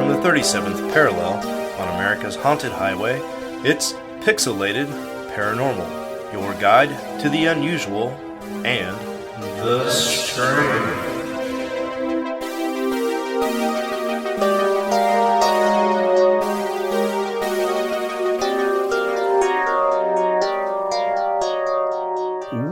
From the 37th parallel on America's haunted highway, it's Pixelated Paranormal, your guide to the unusual and the strange.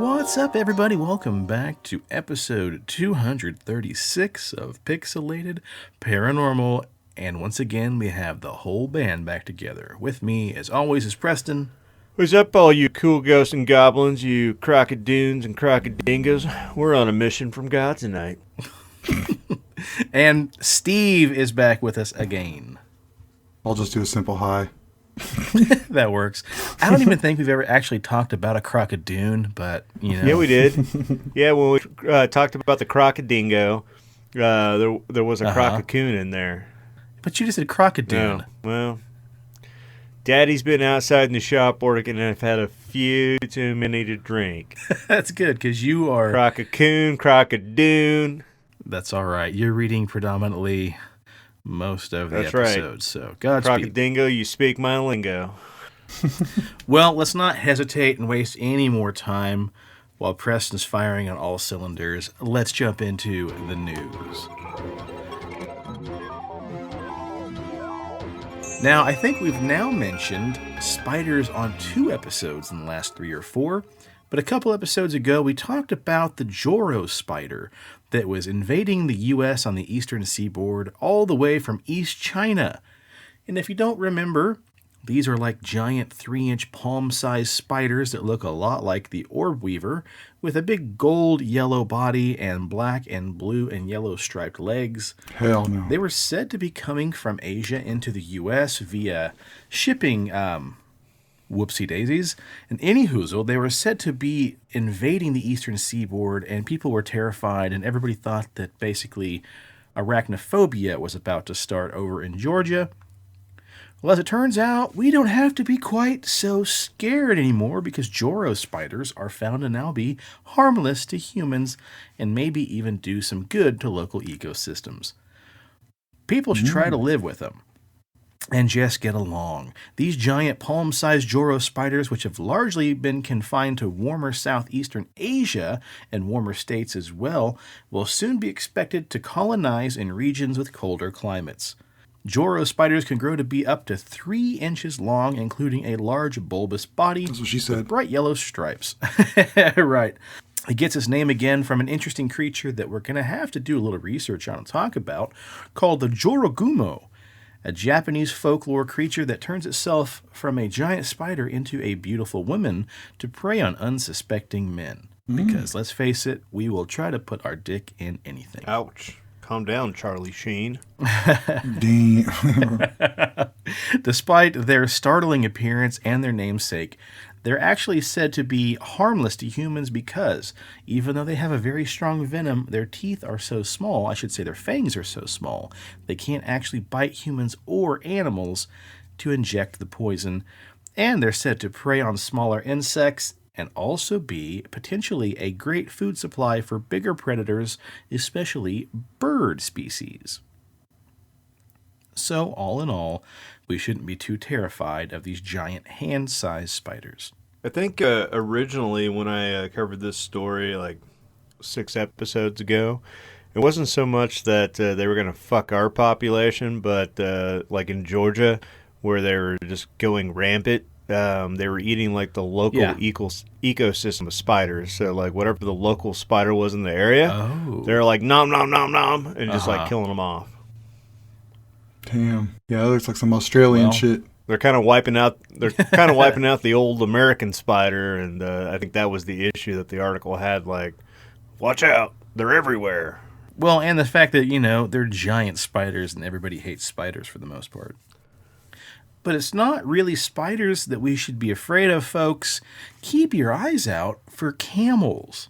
What's up, everybody? Welcome back to episode 236 of Pixelated Paranormal. And once again, we have the whole band back together. With me, as always, is Preston. What's up, all you cool ghosts and goblins, you crocodines and crocodingos? We're on a mission from God tonight. And Steve is back with us again. I'll just do a simple hi. That works. I don't even think we've ever actually talked about a crocodoon, but, you know. Yeah, we did. Yeah, when we talked about the crocodingo, there was a crococoon in there. But you just said crocodoon. No. Well, Daddy's been outside in the shop working, and I've had a few too many to drink. That's good, because you are... Crococoon, crocodoon. That's all right. You're reading predominantly most of the That's episodes, right. So Godspeed. Crocodingo, you speak my lingo. Well, let's not hesitate and waste any more time while Preston's firing on all cylinders. Let's jump into the news. Now, I think we've now mentioned spiders on 2 episodes in the last 3 or 4, but a couple episodes ago we talked about the Joro Spider that was invading the U.S. on the eastern seaboard all the way from East China. And if you don't remember, these are like giant 3-inch palm-sized spiders that look a lot like the orb weaver, with a big gold-yellow body and black and blue and yellow striped legs. Hell no. They were said to be coming from Asia into the U.S. via shipping, whoopsie daisies. And anyhoozle, they were said to be invading the eastern seaboard, and people were terrified, and everybody thought that basically arachnophobia was about to start over in Georgia. Well, as it turns out, we don't have to be quite so scared anymore, because Joro spiders are found to now be harmless to humans and maybe even do some good to local ecosystems. People should try to live with them and just get along. These giant palm-sized Joro spiders, which have largely been confined to warmer southeastern Asia and warmer states as well, will soon be expected to colonize in regions with colder climates. Joro spiders can grow to be up to 3 inches long, including a large bulbous body. That's what she said. With bright yellow stripes. Right. It gets its name again from an interesting creature that we're going to have to do a little research on and talk about, called the Jorogumo, a Japanese folklore creature that turns itself from a giant spider into a beautiful woman to prey on unsuspecting men. Because, let's face it, we will try to put our dick in anything. Ouch. Calm down, Charlie Sheen. Damn. Despite their startling appearance and their namesake, they're actually said to be harmless to humans because, even though they have a very strong venom, their teeth are so small, I should say their fangs are so small, they can't actually bite humans or animals to inject the poison. And they're said to prey on smaller insects and also be potentially a great food supply for bigger predators, especially bird species. So, all in all, we shouldn't be too terrified of these giant hand-sized spiders. I think originally when I covered this story like 6 episodes ago, it wasn't so much that they were going to fuck our population, but like in Georgia, where they were just going rampant, they were eating like the local ecosystem of spiders. So like whatever the local spider was in the area, they're like nom nom nom nom and just like killing them off. Damn. Yeah, that looks like some Australian shit. They're kind of wiping out. They're kind of wiping out the old American spider, and I think that was the issue that the article had. Like, watch out, they're everywhere. Well, and the fact that, you know, they're giant spiders, and everybody hates spiders for the most part. But it's not really spiders that we should be afraid of, folks. Keep your eyes out for camels.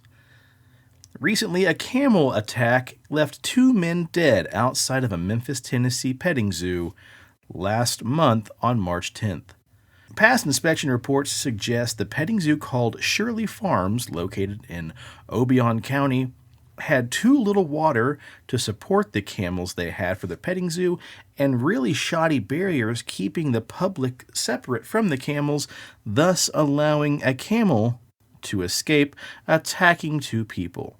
Recently, a camel attack left 2 men dead outside of a Memphis, Tennessee petting zoo last month on March 10th. Past inspection reports suggest the petting zoo called Shirley Farms, located in Obion County, had too little water to support the camels they had for the petting zoo, and really shoddy barriers keeping the public separate from the camels, thus allowing a camel to escape, attacking 2 people.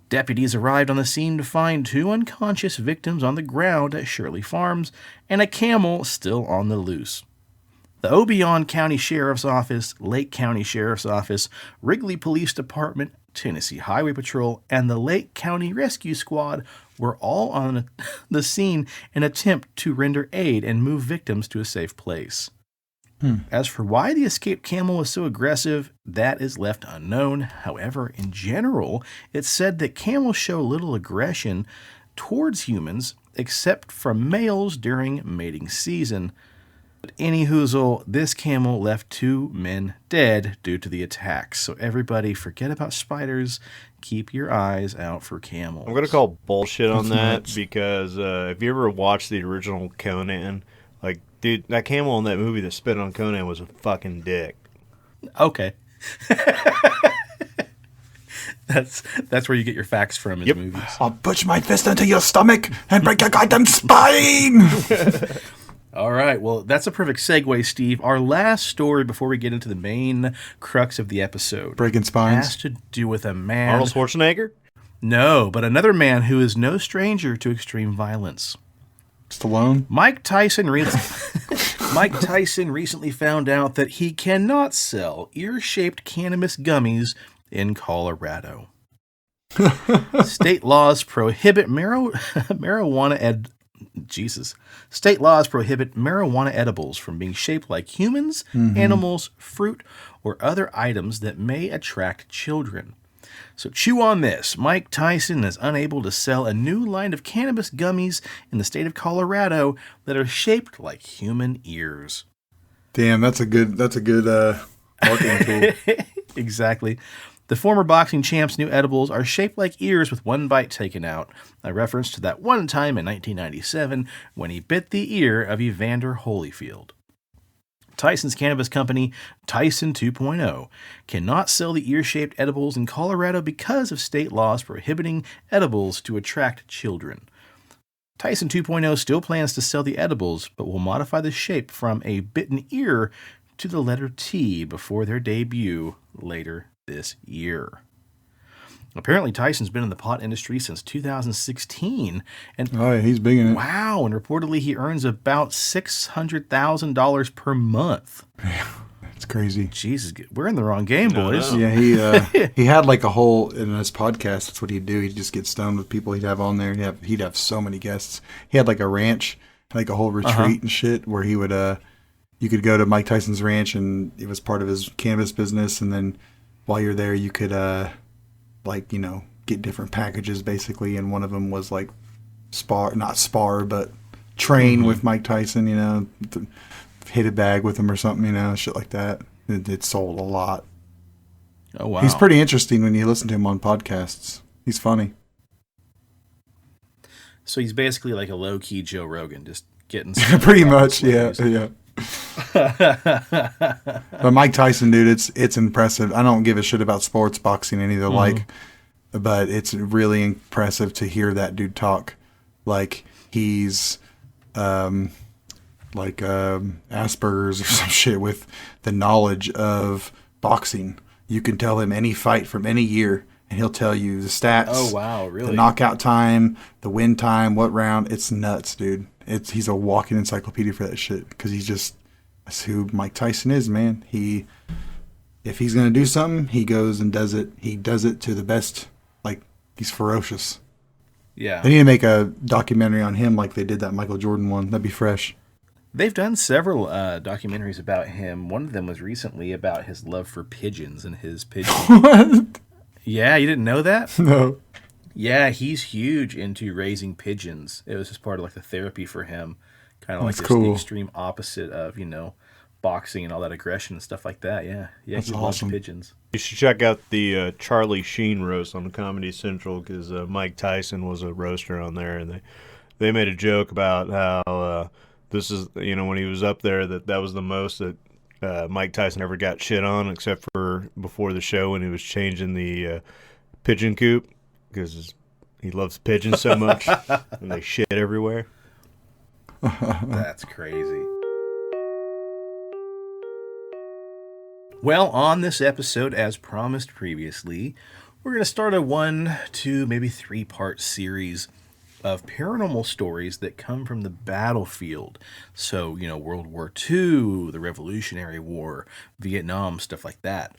Deputies arrived on the scene to find 2 unconscious victims on the ground at Shirley Farms and a camel still on the loose. The Obion County Sheriff's Office, Lake County Sheriff's Office, Wrigley Police Department, Tennessee Highway Patrol, and the Lake County Rescue Squad were all on the scene in an attempt to render aid and move victims to a safe place. As for why the escaped camel was so aggressive, that is left unknown. However, in general, it's said that camels show little aggression towards humans, except from males during mating season. But anyhoozle, this camel left 2 men dead due to the attacks. So everybody, forget about spiders. Keep your eyes out for camels. I'm going to call bullshit on that nuts. because if you ever watched the original Conan, like, dude, that camel in that movie that spit on Conan was a fucking dick. Okay. That's where you get your facts from in movies. I'll push my fist into your stomach and break your goddamn spine. All right, well, that's a perfect segue, Steve. Our last story before we get into the main crux of the episode Breaking spines. has to do with a man. Arnold Schwarzenegger? No, but another man who is no stranger to extreme violence. Stallone. Mike Tyson recently found out that he cannot sell ear-shaped cannabis gummies in Colorado. State laws prohibit marijuana State laws prohibit marijuana edibles from being shaped like humans, animals, fruit, or other items that may attract children. So chew on this. Mike Tyson is unable to sell a new line of cannabis gummies in the state of Colorado that are shaped like human ears. Damn, that's a good marketing tool. Exactly. The former boxing champ's new edibles are shaped like ears with one bite taken out, a reference to that one time in 1997 when he bit the ear of Evander Holyfield. Tyson's cannabis company, Tyson 2.0, cannot sell the ear-shaped edibles in Colorado because of state laws prohibiting edibles to attract children. Tyson 2.0 still plans to sell the edibles, but will modify the shape from a bitten ear to the letter T before their debut later this year. Apparently, Tyson's been in the pot industry since 2016, and Oh, yeah, he's big in it. wow, and reportedly he earns about $600,000 per month. It's crazy. Jesus, we're in the wrong game, boys. no. Yeah, he had like a whole in his podcast. That's what he'd do. He'd just get stoned with people he'd have on there. He'd have so many guests. He had like a ranch, like a whole retreat and shit, where he would you could go to Mike Tyson's ranch, and it was part of his cannabis business. And then while you're there, you could get different packages basically. And one of them was like not spar, but train with Mike Tyson. Hit a bag with him or something, shit like that. It sold a lot. Oh, wow. He's pretty interesting when you listen to him on podcasts. He's funny. So he's basically like a low-key Joe Rogan, just getting... Pretty much, yeah. But Mike Tyson, dude, it's impressive. I don't give a shit about sports, boxing, any of the like, but it's really impressive to hear that dude talk. Like he's... Asperger's or some shit with the knowledge of boxing. You can tell him any fight from any year, and he'll tell you the stats. Oh, wow, really? The knockout time, the win time, what round. It's nuts, dude. He's a walking encyclopedia for that shit because that's who Mike Tyson is, man. If he's going to do something, he goes and does it. He does it to the best. Like, he's ferocious. Yeah. They need to make a documentary on him like they did that Michael Jordan one. That'd be fresh. They've done several documentaries about him. One of them was recently about his love for pigeons and his pigeons. What? Yeah, you didn't know that? No. Yeah, he's huge into raising pigeons. It was just part of like the therapy for him. Kind of like That's just the cool. extreme opposite of, boxing and all that aggression and stuff like that. Yeah. Yeah, That's he loves awesome. pigeons. You should check out the Charlie Sheen roast on Comedy Central because Mike Tyson was a roaster on there, and they made a joke about how this is, when he was up there, that was the most that Mike Tyson ever got shit on, except for before the show when he was changing the pigeon coop, because he loves pigeons so much, and they shit everywhere. That's crazy. Well, on this episode, as promised previously, we're going to start a 1, 2, maybe 3-part series of paranormal stories that come from the battlefield. So, World War II, the Revolutionary War, Vietnam, stuff like that.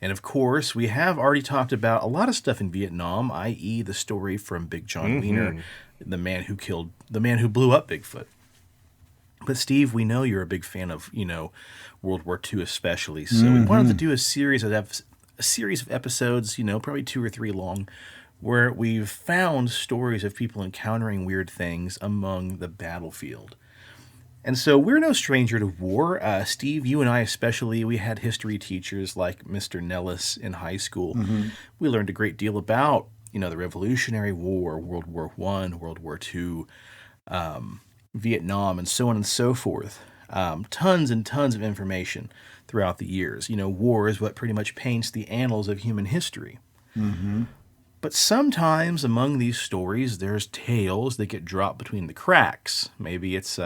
And of course, we have already talked about a lot of stuff in Vietnam, i.e. the story from Big John Wiener, the man who blew up Bigfoot. But Steve, we know you're a big fan of, World War II especially. So we wanted to do a series of episodes, probably 2 or 3 long, where we've found stories of people encountering weird things among the battlefield. And so we're no stranger to war. Steve, you and I especially, we had history teachers like Mr. Nellis in high school. We learned a great deal about, the Revolutionary War, World War I, World War II, Vietnam, and so on and so forth. Tons and tons of information throughout the years. War is what pretty much paints the annals of human history. But sometimes among these stories, there's tales that get dropped between the cracks. Maybe it's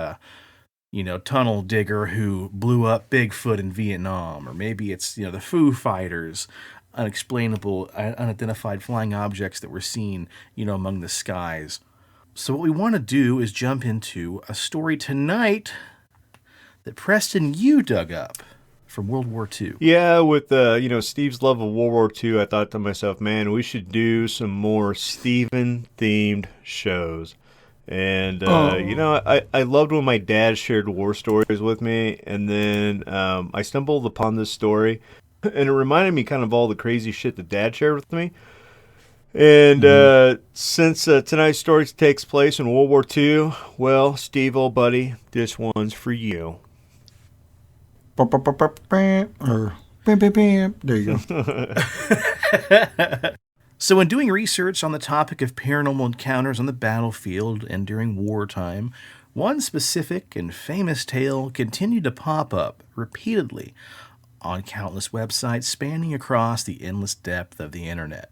tunnel digger who blew up Bigfoot in Vietnam, or maybe it's, the Foo Fighters, unexplainable, unidentified flying objects that were seen, among the skies. So what we want to do is jump into a story tonight that Preston, you dug up from World War II. Yeah, with Steve's love of World War II, I thought to myself, man, we should do some more Steven-themed shows. And, I loved when my dad shared war stories with me, and then I stumbled upon this story, and it reminded me kind of all the crazy shit that Dad shared with me. And since tonight's story takes place in World War II, well, Steve, old buddy, this one's for you. There you go. So when doing research on the topic of paranormal encounters on the battlefield and during wartime, one specific and famous tale continued to pop up repeatedly on countless websites spanning across the endless depth of the internet.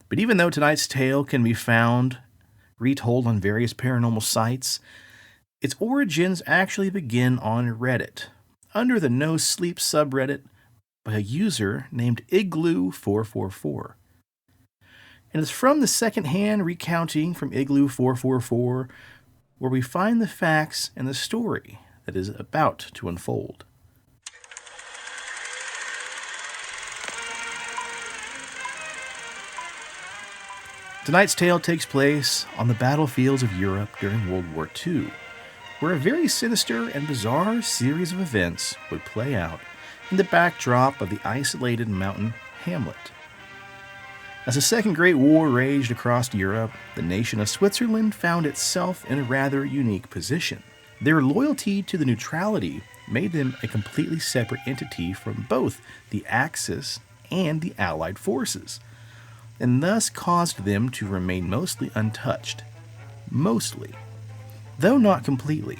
But even though tonight's tale can be found retold on various paranormal sites, its origins actually begin on Reddit, under the No Sleep subreddit by a user named Igloo444. And it's from the second-hand recounting from Igloo444 where we find the facts and the story that is about to unfold. Tonight's tale takes place on the battlefields of Europe during World War II, where a very sinister and bizarre series of events would play out in the backdrop of the isolated mountain hamlet. As the Second Great War raged across Europe, the nation of Switzerland found itself in a rather unique position. Their loyalty to the neutrality made them a completely separate entity from both the Axis and the Allied forces, and thus caused them to remain mostly untouched. Mostly. Though not completely.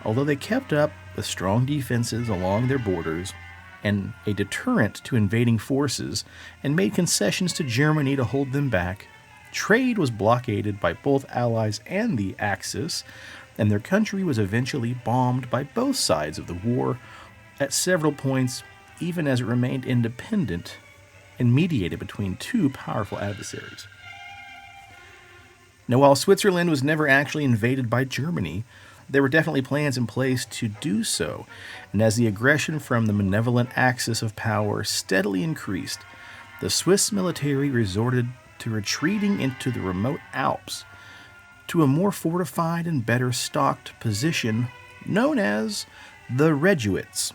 Although they kept up with strong defenses along their borders and a deterrent to invading forces and made concessions to Germany to hold them back, trade was blockaded by both Allies and the Axis, and their country was eventually bombed by both sides of the war at several points, even as it remained independent and mediated between two powerful adversaries. Now, while Switzerland was never actually invaded by Germany, there were definitely plans in place to do so, and as the aggression from the malevolent axis of power steadily increased, the Swiss military resorted to retreating into the remote Alps to a more fortified and better stocked position known as the Reduits,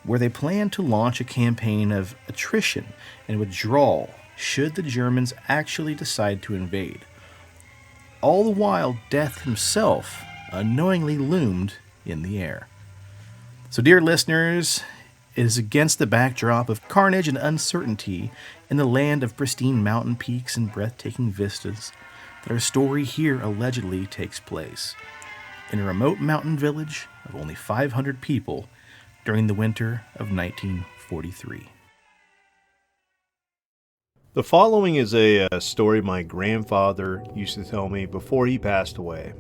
where they planned to launch a campaign of attrition and withdrawal should the Germans actually decide to invade. All the while, death himself unknowingly loomed in the air. So, dear listeners, it is against the backdrop of carnage and uncertainty in the land of pristine mountain peaks and breathtaking vistas that our story here allegedly takes place, in a remote mountain village of only 500 people during the winter of 1943. The following is a story my grandfather used to tell me before he passed away.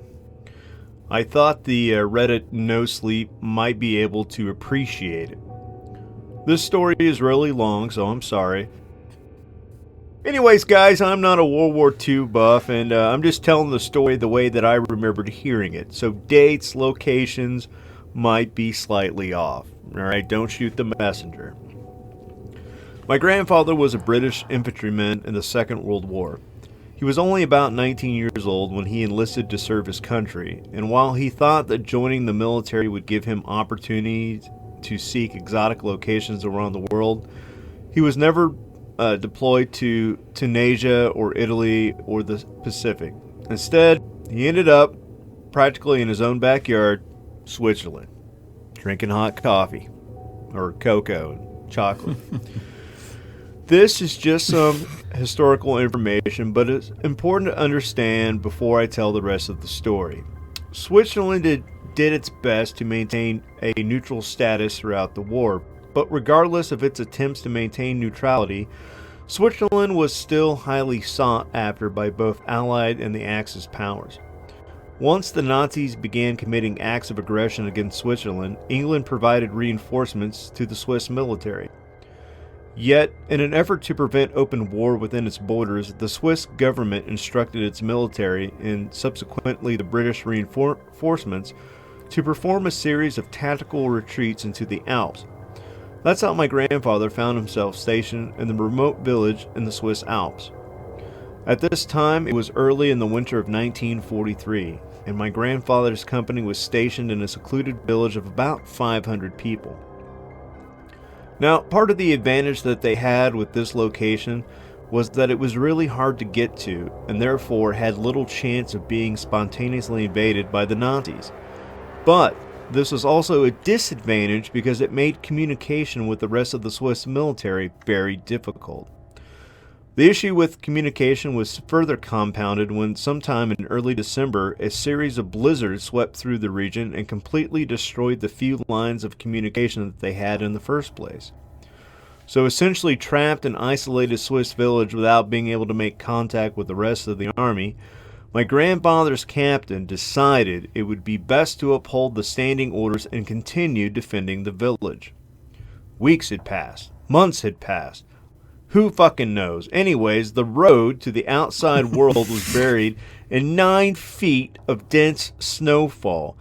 I thought the Reddit No Sleep might be able to appreciate it. This story is really long, so I'm sorry. Anyways, guys, I'm not a World War II buff, and I'm just telling the story the way that I remembered hearing it. So dates, locations might be slightly off. Alright, don't shoot the messenger. My grandfather was a British infantryman in the Second World War. He was only about 19 years old when he enlisted to serve his country, and while he thought that joining the military would give him opportunities to seek exotic locations around the world, he was never deployed to Tunisia or Italy or the Pacific. Instead, he ended up practically in his own backyard, Switzerland, drinking hot coffee or cocoa and chocolate. This is just some historical information, but it's important to understand before I tell the rest of the story. Switzerland did its best to maintain a neutral status throughout the war, but regardless of its attempts to maintain neutrality, Switzerland was still highly sought after by both Allied and the Axis powers. Once the Nazis began committing acts of aggression against Switzerland, England provided reinforcements to the Swiss military. Yet, in an effort to prevent open war within its borders, the Swiss government instructed its military, and subsequently the British reinforcements, to perform a series of tactical retreats into the Alps. That's how my grandfather found himself stationed in the remote village in the Swiss Alps. At this time, it was early in the winter of 1943, and my grandfather's company was stationed in a secluded village of about 500 people. Now, part of the advantage that they had with this location was that it was really hard to get to, and therefore had little chance of being spontaneously invaded by the Nazis. But this was also a disadvantage because it made communication with the rest of the Swiss military very difficult. The issue with communication was further compounded when sometime in early December, a series of blizzards swept through the region and completely destroyed the few lines of communication that they had in the first place. So essentially trapped in isolated Swiss village without being able to make contact with the rest of the army, my grandfather's captain decided it would be best to uphold the standing orders and continue defending the village. Weeks had passed. Months had passed. Who fucking knows? Anyways, the road to the outside world was buried in 9 feet of dense snowfall,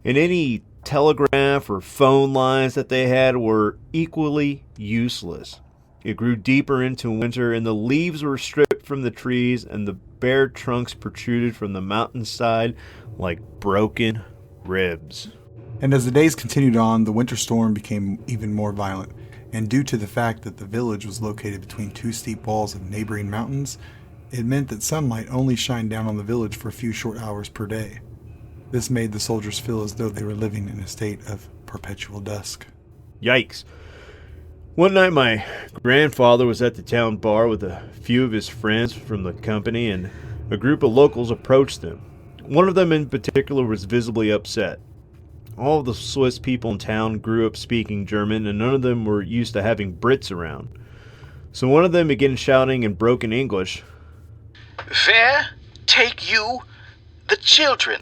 and any telegraph or phone lines that they had were equally useless. It grew deeper into winter, and the leaves were stripped from the trees, and the bare trunks protruded from the mountainside like broken ribs. And as the days continued on, the winter storm became even more violent. And due to the fact that the village was located between 2 steep walls of neighboring mountains, it meant that sunlight only shined down on the village for a few short hours per day. This made the soldiers feel as though they were living in a state of perpetual dusk. Yikes. One night my grandfather was at the town bar with a few of his friends from the company, and a group of locals approached them. One of them in particular was visibly upset. All of the Swiss people in town grew up speaking German, and none of them were used to having Brits around. So one of them began shouting in broken English, "Where take you the children?"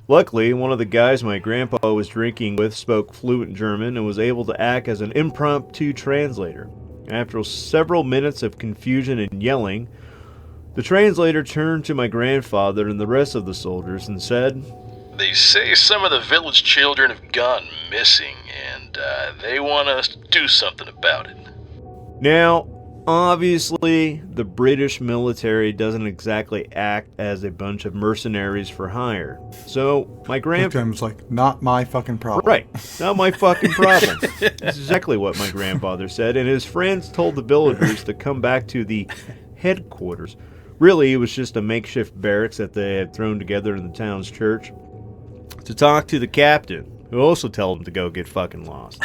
Luckily, one of the guys my grandpa was drinking with spoke fluent German and was able to act as an impromptu translator. After several minutes of confusion and yelling, the translator turned to my grandfather and the rest of the soldiers and said, "They say some of the village children have gone missing, and they want us to do something about it." Now, obviously, the British military doesn't exactly act as a bunch of mercenaries for hire. So, my grandfather was like, not my fucking problem. Right, not my fucking problem. That's exactly what my grandfather said, and his friends told the villagers to come back to the headquarters. Really, it was just a makeshift barracks that they had thrown together in the town's church, to talk to the captain, who also told them to go get fucking lost.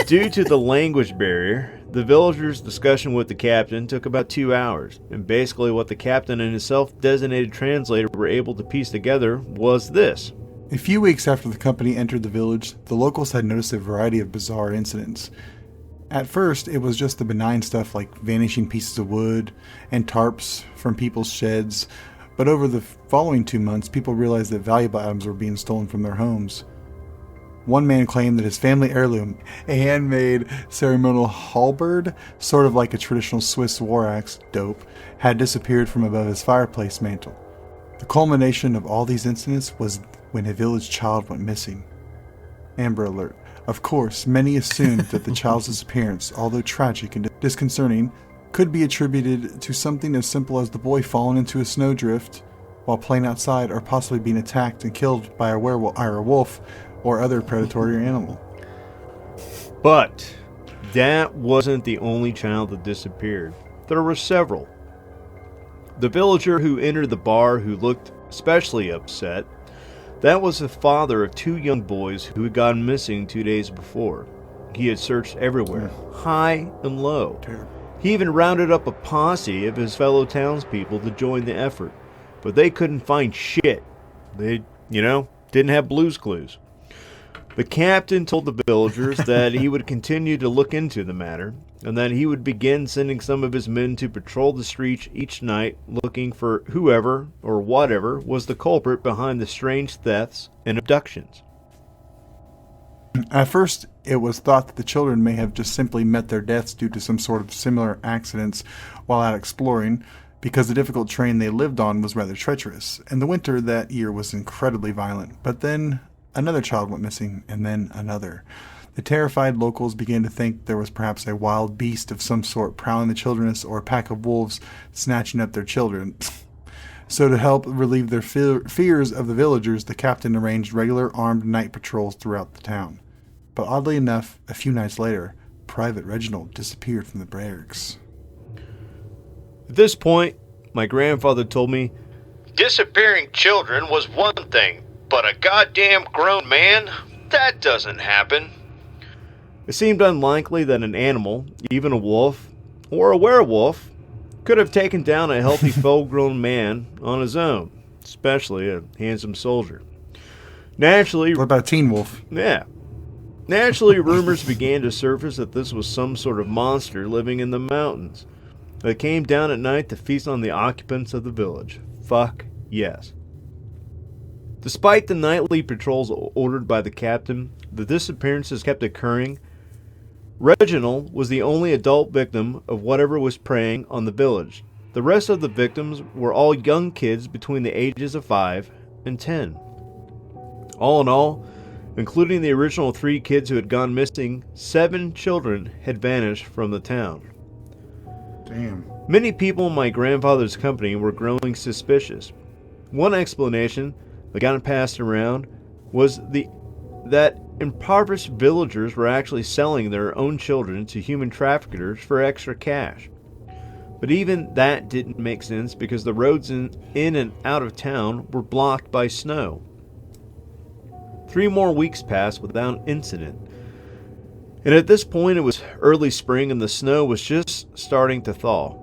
Due to the language barrier, the villagers' discussion with the captain took about 2 hours, and basically what the captain and his self-designated translator were able to piece together was this. A few weeks after the company entered the village, the locals had noticed a variety of bizarre incidents. At first, it was just the benign stuff like vanishing pieces of wood and tarps from people's sheds, but over the following 2 months, people realized that valuable items were being stolen from their homes. One man claimed that his family heirloom, a handmade ceremonial halberd, sort of like a traditional Swiss war axe, dope, had disappeared from above his fireplace mantel. The culmination of all these incidents was when a village child went missing. Amber Alert. Of course, many assumed that the child's disappearance, although tragic and disconcerting, could be attributed to something as simple as the boy falling into a snowdrift while playing outside, or possibly being attacked and killed by a werewolf or a wolf or other predatory animal. But that wasn't the only child that disappeared. There were several. The villager who entered the bar who looked especially upset, that was the father of 2 young boys who had gone missing 2 days before. He had searched everywhere, high and low. He even rounded up a posse of his fellow townspeople to join the effort, but they couldn't find shit. They, didn't have Blue's Clues. The captain told the villagers that he would continue to look into the matter, and that he would begin sending some of his men to patrol the streets each night looking for whoever or whatever was the culprit behind the strange thefts and abductions. At first, it was thought that the children may have just simply met their deaths due to some sort of similar accidents while out exploring, because the difficult terrain they lived on was rather treacherous, and the winter that year was incredibly violent. But then another child went missing, and then another. The terrified locals began to think there was perhaps a wild beast of some sort prowling the wilderness, or a pack of wolves snatching up their children. So to help relieve their fears of the villagers, the captain arranged regular armed night patrols throughout the town. But oddly enough, a few nights later, Private Reginald disappeared from the barracks. At this point, my grandfather told me, disappearing children was one thing, but a goddamn grown man? That doesn't happen. It seemed unlikely that an animal, even a wolf, or a werewolf, could have taken down a healthy full-grown man on his own, especially a handsome soldier. Naturally... What about a teen wolf? Yeah. Naturally, rumors began to surface that this was some sort of monster living in the mountains that came down at night to feast on the occupants of the village. Fuck yes. Despite the nightly patrols ordered by the captain, the disappearances kept occurring. Reginald was the only adult victim of whatever was preying on the village. The rest of the victims were all young kids between the ages of 5 and 10. All in all, including the original 3 kids who had gone missing, 7 children had vanished from the town. Damn. Many people in my grandfather's company were growing suspicious. One explanation that got passed around was that impoverished villagers were actually selling their own children to human traffickers for extra cash. But even that didn't make sense because the roads in and out of town were blocked by snow. 3 more weeks passed without incident. And at this point it was early spring and the snow was just starting to thaw.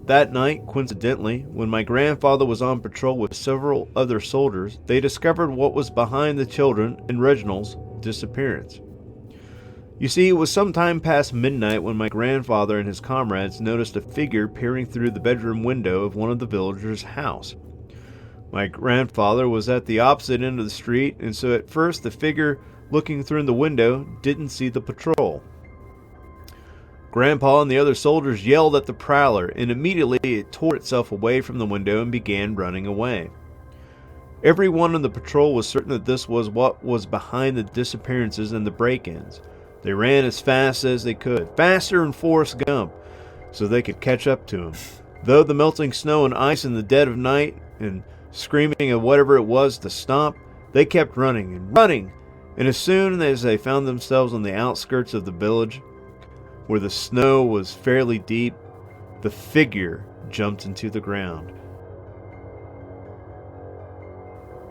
That night, coincidentally, when my grandfather was on patrol with several other soldiers, they discovered what was behind the children and Reginald's disappearance. You see, it was sometime past midnight when my grandfather and his comrades noticed a figure peering through the bedroom window of one of the villagers' house. My grandfather was at the opposite end of the street, and so at first the figure looking through the window didn't see the patrol. Grandpa and the other soldiers yelled at the prowler, and immediately it tore itself away from the window and began running away. Everyone on the patrol was certain that this was what was behind the disappearances and the break-ins. They ran as fast as they could, faster than Forrest Gump, so they could catch up to him. Though the melting snow and ice in the dead of night and screaming at whatever it was to stop, they kept running and running, and as soon as they found themselves on the outskirts of the village, where the snow was fairly deep, the figure jumped into the ground.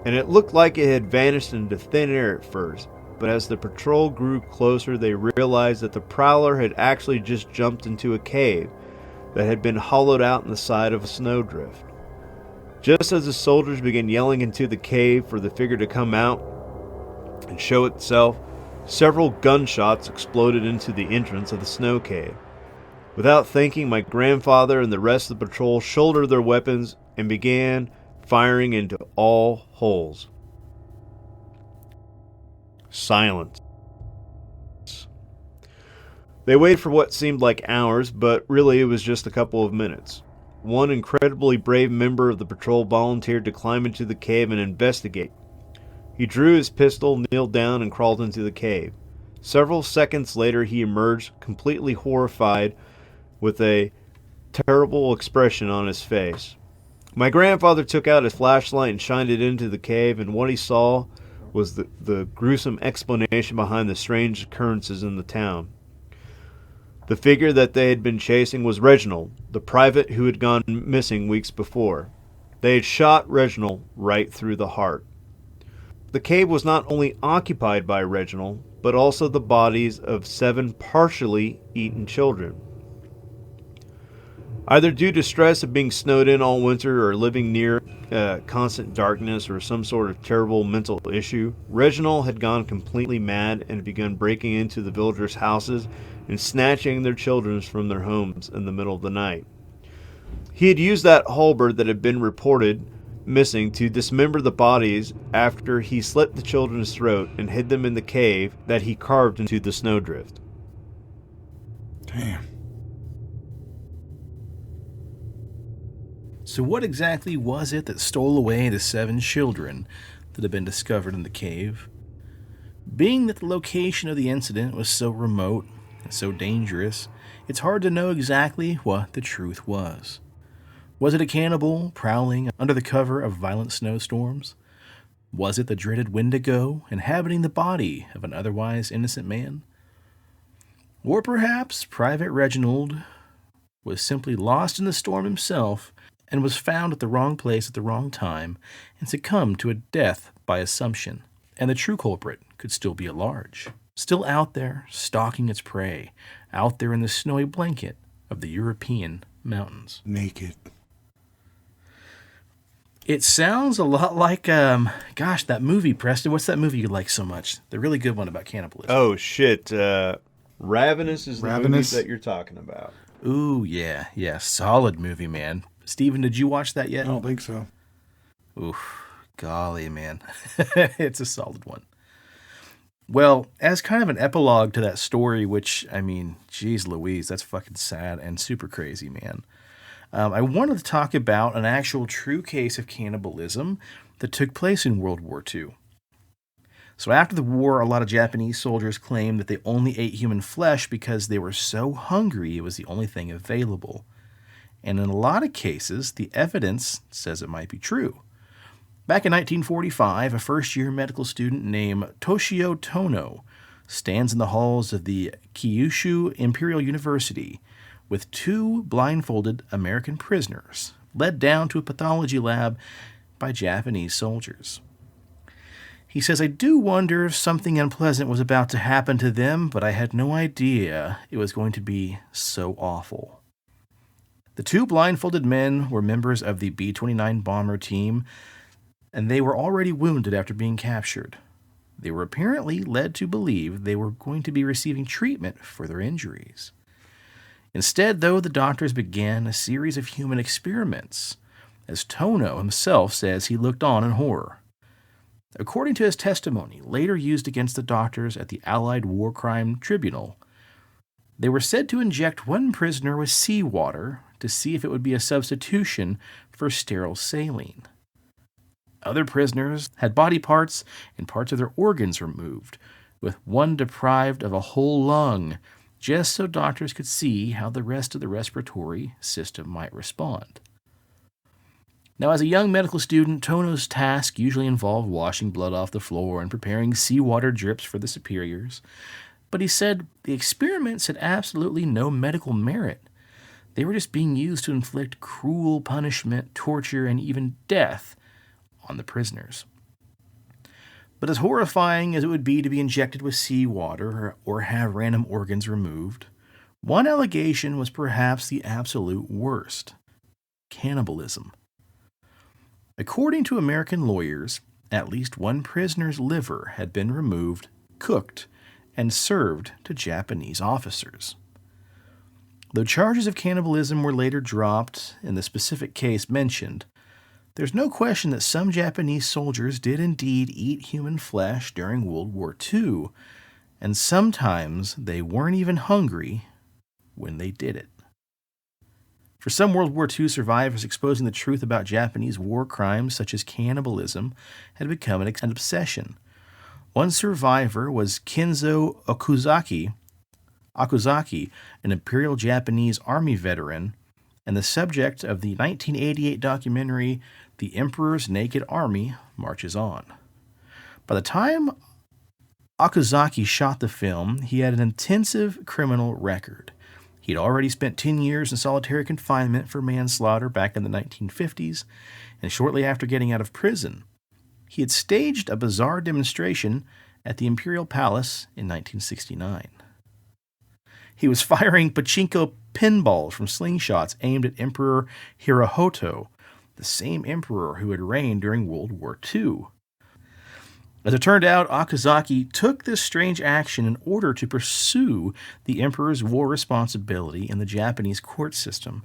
And it looked like it had vanished into thin air at first, but as the patrol grew closer, they realized that the prowler had actually just jumped into a cave that had been hollowed out in the side of a snowdrift. Just as the soldiers began yelling into the cave for the figure to come out and show itself, Several gunshots exploded into the entrance of the snow cave. Without thinking, my grandfather and the rest of the patrol shouldered their weapons and began firing into all holes. Silence. They waited for what seemed like hours, but really it was just a couple of minutes. One incredibly brave member of the patrol volunteered to climb into the cave and investigate. He drew his pistol, kneeled down, and crawled into the cave. Several seconds later, he emerged, completely horrified, with a terrible expression on his face. My grandfather took out his flashlight and shined it into the cave, and what he saw was the gruesome explanation behind the strange occurrences in the town. The figure that they had been chasing was Reginald, the private who had gone missing weeks before. They had shot Reginald right through the heart. The cave was not only occupied by Reginald, but also the bodies of 7 partially eaten children. Either due to stress of being snowed in all winter or living near constant darkness or some sort of terrible mental issue, Reginald had gone completely mad and begun breaking into the villagers' houses and snatching their children from their homes in the middle of the night. He had used that halberd that had been reported missing to dismember the bodies after he slit the children's throat and hid them in the cave that he carved into the snowdrift. Damn. So what exactly was it that stole away the 7 children that had been discovered in the cave? Being that the location of the incident was so remote and so dangerous, it's hard to know exactly what the truth was. Was it a cannibal prowling under the cover of violent snowstorms? Was it the dreaded Wendigo inhabiting the body of an otherwise innocent man? Or perhaps Private Reginald was simply lost in the storm himself and was found at the wrong place at the wrong time and succumbed to a death by assumption, and the true culprit could still be at large, still out there stalking its prey, out there in the snowy blanket of the European mountains. Naked. It sounds a lot like, that movie, Preston. What's that movie you like so much? The really good one about cannibalism. Oh, shit. Ravenous is the Ravenous? movie that you're talking about. Ooh, yeah. Solid movie, man. Steven, did you watch that yet? I don't think so. Oof, golly, man. It's a solid one. Well, as kind of an epilogue to that story, which, I mean, geez Louise, that's fucking sad and super crazy, man. I wanted to talk about an actual true case of cannibalism that took place in World War II. So after the war, a lot of Japanese soldiers claimed that they only ate human flesh because they were so hungry it was the only thing available. And in a lot of cases, the evidence says it might be true. Back in 1945, a first-year medical student named Toshio Tono stands in the halls of the Kyushu Imperial University with 2 blindfolded American prisoners led down to a pathology lab by Japanese soldiers. He says, "I do wonder if something unpleasant was about to happen to them, but I had no idea it was going to be so awful." The 2 blindfolded men were members of the B-29 bomber team, and they were already wounded after being captured. They were apparently led to believe they were going to be receiving treatment for their injuries. Instead, though, the doctors began a series of human experiments, as Tono himself says he looked on in horror. According to his testimony, later used against the doctors at the Allied War Crime Tribunal, they were said to inject one prisoner with seawater to see if it would be a substitution for sterile saline. Other prisoners had body parts and parts of their organs removed, with one deprived of a whole lung, just so doctors could see how the rest of the respiratory system might respond. Now, as a young medical student, Tono's task usually involved washing blood off the floor and preparing seawater drips for the superiors, but he said the experiments had absolutely no medical merit. They were just being used to inflict cruel punishment, torture, and even death on the prisoners. But as horrifying as it would be to be injected with seawater or have random organs removed, one allegation was perhaps the absolute worst: cannibalism. According to American lawyers, at least one prisoner's liver had been removed, cooked, and served to Japanese officers. Though charges of cannibalism were later dropped in the specific case mentioned, there's no question that some Japanese soldiers did indeed eat human flesh during World War II, and sometimes they weren't even hungry when they did it. For some World War II survivors, exposing the truth about Japanese war crimes such as cannibalism had become an obsession. One survivor was Kenzo Okuzaki, an Imperial Japanese Army veteran, and the subject of the 1988 documentary The Emperor's Naked Army Marches On. By the time Okuzaki shot the film, he had an intensive criminal record. He'd already spent 10 years in solitary confinement for manslaughter back in the 1950s, and shortly after getting out of prison, he had staged a bizarre demonstration at the Imperial Palace in 1969. He was firing pachinko pinballs from slingshots aimed at Emperor Hirohito, the same emperor who had reigned during World War II. As it turned out, Okuzaki took this strange action in order to pursue the emperor's war responsibility in the Japanese court system.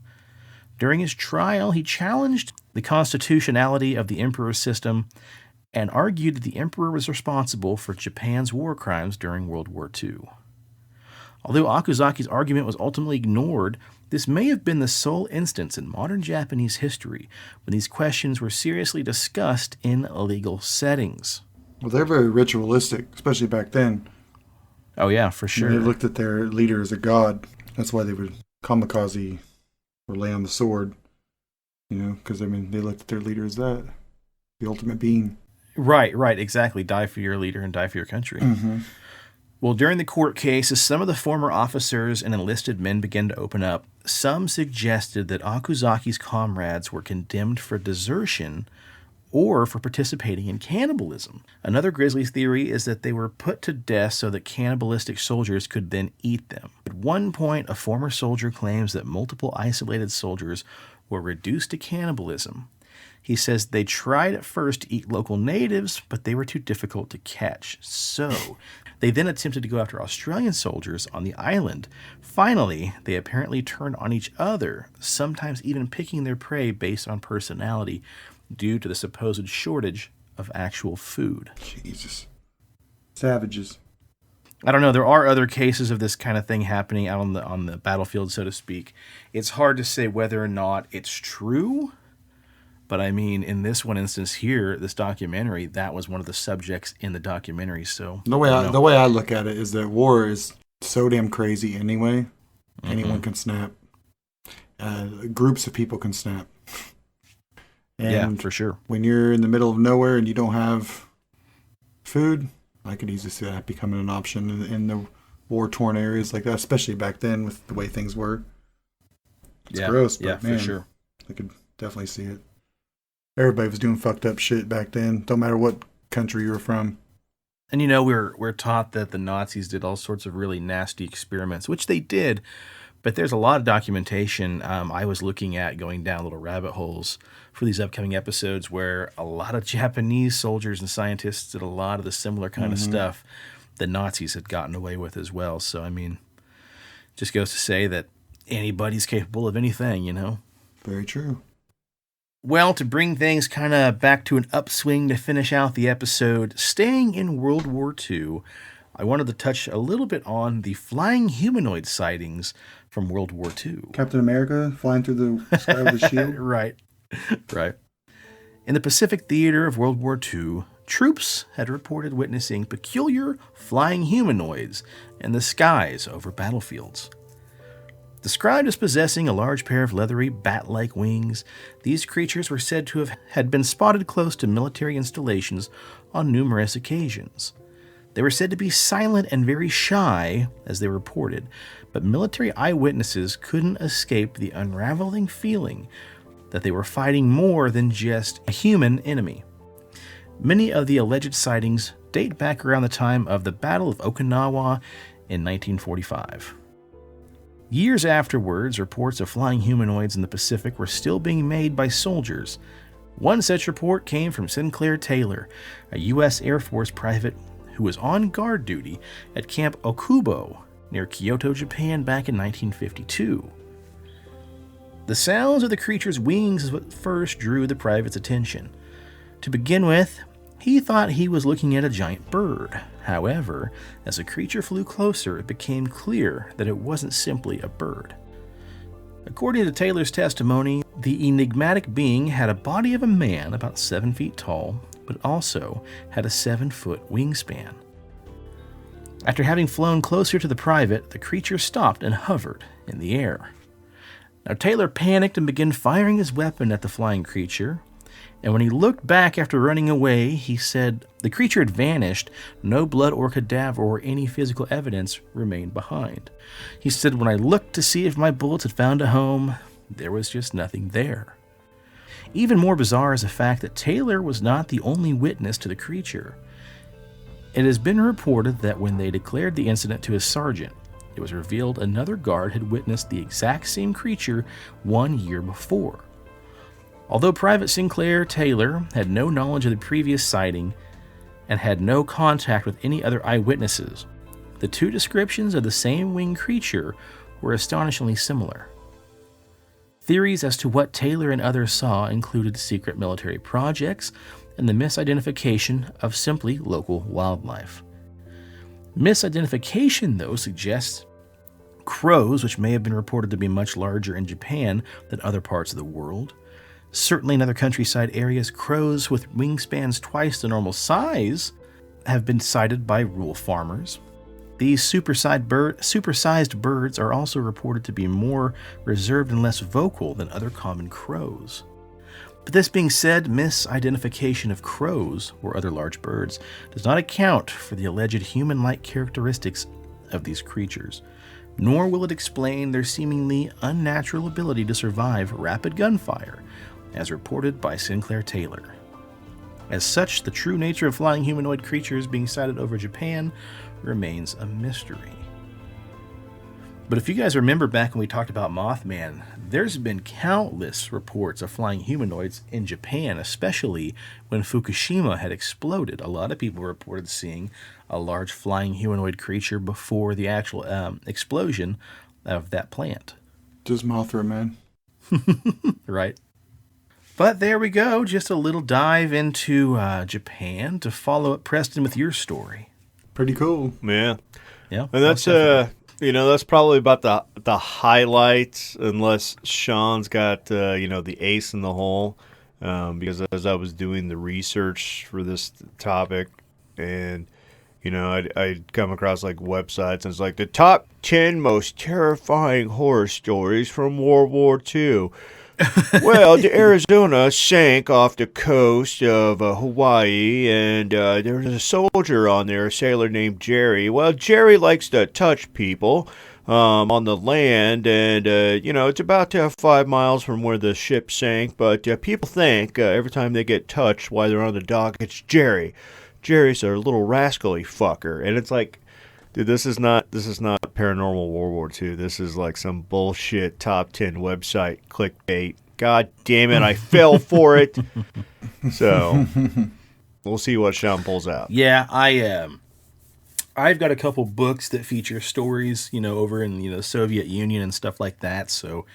During his trial, he challenged the constitutionality of the emperor's system and argued that the emperor was responsible for Japan's war crimes during World War II. Although Okuzaki's argument was ultimately ignored, this may have been the sole instance in modern Japanese history when these questions were seriously discussed in legal settings. Well, they're very ritualistic, especially back then. Oh yeah, for sure. They looked at their leader as a god. That's why they would kamikaze or lay on the sword. Because they looked at their leader as that, the ultimate being. Right, exactly. Die for your leader and die for your country. Mm-hmm. Well, during the court case, as some of the former officers and enlisted men began to open up, some suggested that Okuzaki's comrades were condemned for desertion or for participating in cannibalism. Another grisly theory is that they were put to death so that cannibalistic soldiers could then eat them. At one point, a former soldier claims that multiple isolated soldiers were reduced to cannibalism. He says they tried at first to eat local natives, but they were too difficult to catch. So they then attempted to go after Australian soldiers on the island. Finally, they apparently turned on each other, sometimes even picking their prey based on personality, due to the supposed shortage of actual food. Jesus. Savages. I don't know. There are other cases of this kind of thing happening out on the battlefield, so to speak. It's hard to say whether or not it's true, but I mean, in this one instance here, this documentary, that was one of the subjects in the documentary. So the way I look at it is that war is so damn crazy anyway. Mm-hmm. Anyone can snap. Groups of people can snap. And yeah, for sure. When you're in the middle of nowhere and you don't have food, I could easily see that becoming an option in the war-torn areas like that, especially back then with the way things were. It's gross, but man, for sure. I could definitely see it. Everybody was doing fucked up shit back then. Don't matter what country you were from. And we're taught that the Nazis did all sorts of really nasty experiments, which they did. But there's a lot of documentation I was looking at, going down little rabbit holes for these upcoming episodes, where a lot of Japanese soldiers and scientists did a lot of the similar kind of stuff the Nazis had gotten away with as well. So, I mean, just goes to say that anybody's capable of anything, Very true. Well, to bring things kind of back to an upswing to finish out the episode, staying in World War II, I wanted to touch a little bit on the flying humanoid sightings from World War II. Captain America flying through the sky with a shield? Right. In the Pacific theater of World War II, troops had reported witnessing peculiar flying humanoids in the skies over battlefields. Described as possessing a large pair of leathery bat-like wings, these creatures were said to had been spotted close to military installations on numerous occasions. They were said to be silent and very shy, as they reported, but military eyewitnesses couldn't escape the unraveling feeling that they were fighting more than just a human enemy. Many of the alleged sightings date back around the time of the Battle of Okinawa in 1945. Years afterwards, reports of flying humanoids in the Pacific were still being made by soldiers. One such report came from Sinclair Taylor, a U.S. Air Force private who was on guard duty at Camp Okubo near Kyoto, Japan back in 1952. The sounds of the creature's wings is what first drew the private's attention. To begin with, he thought he was looking at a giant bird. However, as the creature flew closer, it became clear that it wasn't simply a bird. According to Taylor's testimony, the enigmatic being had a body of a man about 7 feet tall, but also had a 7-foot wingspan. After having flown closer to the private, the creature stopped and hovered in the air. Now, Taylor panicked and began firing his weapon at the flying creature, and when he looked back after running away, he said the creature had vanished. No blood or cadaver or any physical evidence remained behind. He said, when I looked to see if my bullets had found a home, there was just nothing there. Even more bizarre is the fact that Taylor was not the only witness to the creature. It has been reported that when they declared the incident to his sergeant, it was revealed another guard had witnessed the exact same creature 1 year before. Although Private Sinclair Taylor had no knowledge of the previous sighting and had no contact with any other eyewitnesses, the two descriptions of the same winged creature were astonishingly similar. Theories as to what Taylor and others saw included secret military projects and the misidentification of simply local wildlife. Misidentification, though, suggests crows, which may have been reported to be much larger in Japan than other parts of the world. Certainly in other countryside areas, crows with wingspans twice the normal size have been sighted by rural farmers. These supersized birds are also reported to be more reserved and less vocal than other common crows. But this being said, misidentification of crows or other large birds does not account for the alleged human-like characteristics of these creatures, nor will it explain their seemingly unnatural ability to survive rapid gunfire, as reported by Sinclair Taylor. As such, the true nature of flying humanoid creatures being sighted over Japan remains a mystery. But if you guys remember back when we talked about Mothman, there's been countless reports of flying humanoids in Japan, especially when Fukushima had exploded. A lot of people reported seeing a large flying humanoid creature before the actual explosion of that plant. Just Mothra, man. Right. But there we go, just a little dive into Japan to follow up, Preston, with your story. Pretty cool. Yeah. Yeah. And that's that's probably about the highlights, unless Sean's got the ace in the hole. Because as I was doing the research for this topic, and I'd come across like websites, and it's like the top 10 most terrifying horror stories from World War II. Well, the Arizona sank off the coast of Hawaii, and there was a soldier on there, a sailor named Jerry. Well, Jerry likes to touch people on the land, and, it's about 5 miles from where the ship sank, but people think every time they get touched while they're on the dock, it's Jerry. Jerry's a little rascally fucker, and it's like, dude, this is not paranormal World War II. This is like some bullshit top 10 website clickbait. God damn it, I fell for it. So we'll see what Sean pulls out. Yeah, I've got a couple books that feature stories, over in the Soviet Union and stuff like that. So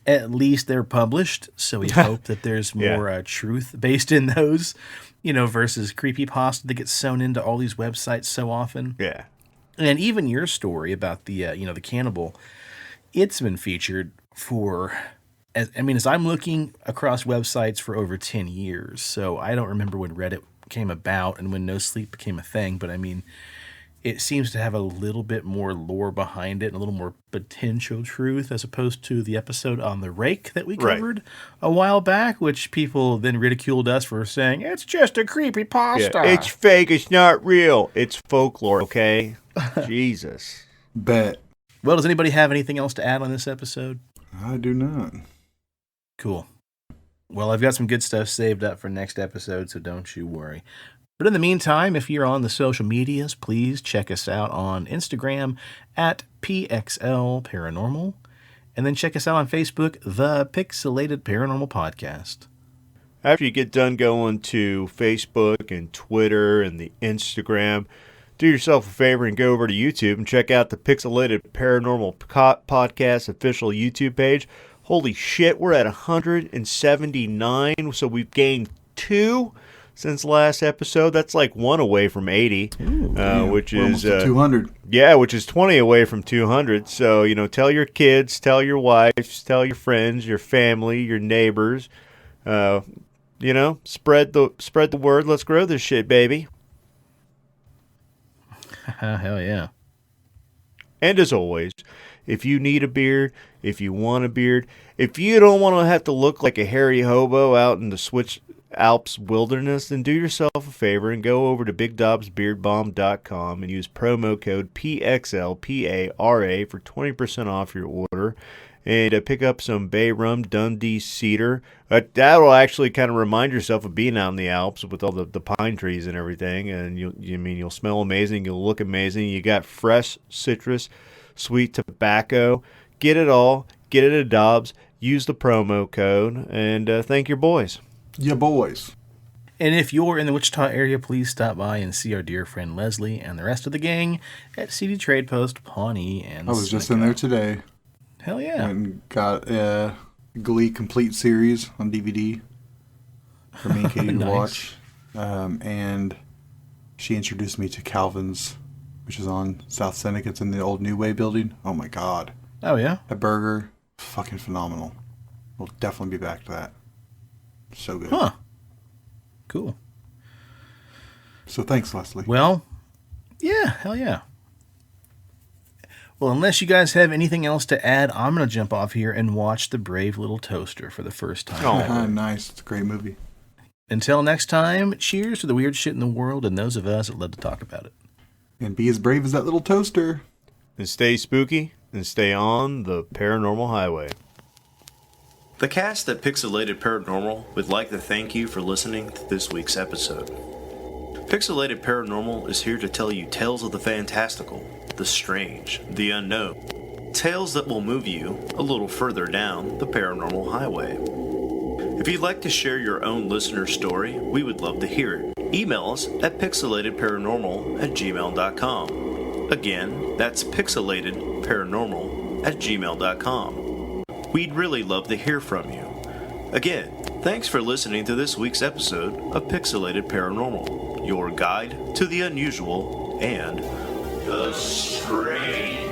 at least they're published. So we hope that there's more truth based in those, versus creepypasta that gets sewn into all these websites so often. Yeah. And even your story about the the cannibal, it's been featured for, as I'm looking across websites for over 10 years. So I don't remember when Reddit came about and when No Sleep became a thing, but it seems to have a little bit more lore behind it and a little more potential truth as opposed to the episode on the rake that we covered a while back, which people then ridiculed us for saying, it's just a creepypasta. Yeah, it's fake. It's not real. It's folklore, okay? Jesus. Bet. Well, does anybody have anything else to add on this episode? I do not. Cool. Well, I've got some good stuff saved up for next episode, so don't you worry. But in the meantime, if you're on the social medias, please check us out on Instagram at PXL Paranormal, and then check us out on Facebook, the Pixelated Paranormal Podcast. After you get done going to Facebook and Twitter and the Instagram, do yourself a favor and go over to YouTube and check out the Pixelated Paranormal Podcast official YouTube page. Holy shit, we're at 179, so we've gained 2 since last episode. That's like 1 away from 80, which We're is almost at 200. Yeah, which is 20 away from 200. So, tell your kids, tell your wives, tell your friends, your family, your neighbors. Spread the word. Let's grow this shit, baby. Hell yeah. And as always, if you need a beard, if you want a beard, if you don't want to have to look like a hairy hobo out in the Swiss Alps wilderness, then do yourself a favor and go over to BigDobsBeardBomb.com and use promo code PXLPARA for 20% off your order. And pick up some Bay Rum Dundee Cedar. That'll actually kind of remind yourself of being out in the Alps with all the pine trees and everything. And you'll smell amazing. You'll look amazing. You got fresh citrus, sweet tobacco. Get it all. Get it at Dobbs. Use the promo code. And thank your boys. Yeah, boys. And if you're in the Wichita area, please stop by and see our dear friend Leslie and the rest of the gang at CD Trade Post, Pawnee, and I was just in there today. Hell yeah. And got a Glee Complete series on DVD for me and Katie to watch. And she introduced me to Calvin's, which is on South Seneca. It's in the old New Way building. Oh my God. Oh yeah? That burger, fucking phenomenal. We'll definitely be back to that. So good. Huh. Cool. So thanks, Leslie. Well, yeah, hell yeah. Well, unless you guys have anything else to add, I'm going to jump off here and watch The Brave Little Toaster for the first time. Oh, nice. It's a great movie. Until next time, cheers to the weird shit in the world and those of us that love to talk about it. And be as brave as that little toaster. And stay spooky and stay on the paranormal highway. The cast at Pixelated Paranormal would like to thank you for listening to this week's episode. Pixelated Paranormal is here to tell you tales of the fantastical, the strange, the unknown. Tales that will move you a little further down the paranormal highway. If you'd like to share your own listener story, we would love to hear it. Email us at pixelatedparanormal@gmail.com. Again, that's pixelatedparanormal@gmail.com. We'd really love to hear from you. Again, thanks for listening to this week's episode of Pixelated Paranormal, your guide to the unusual and the strange.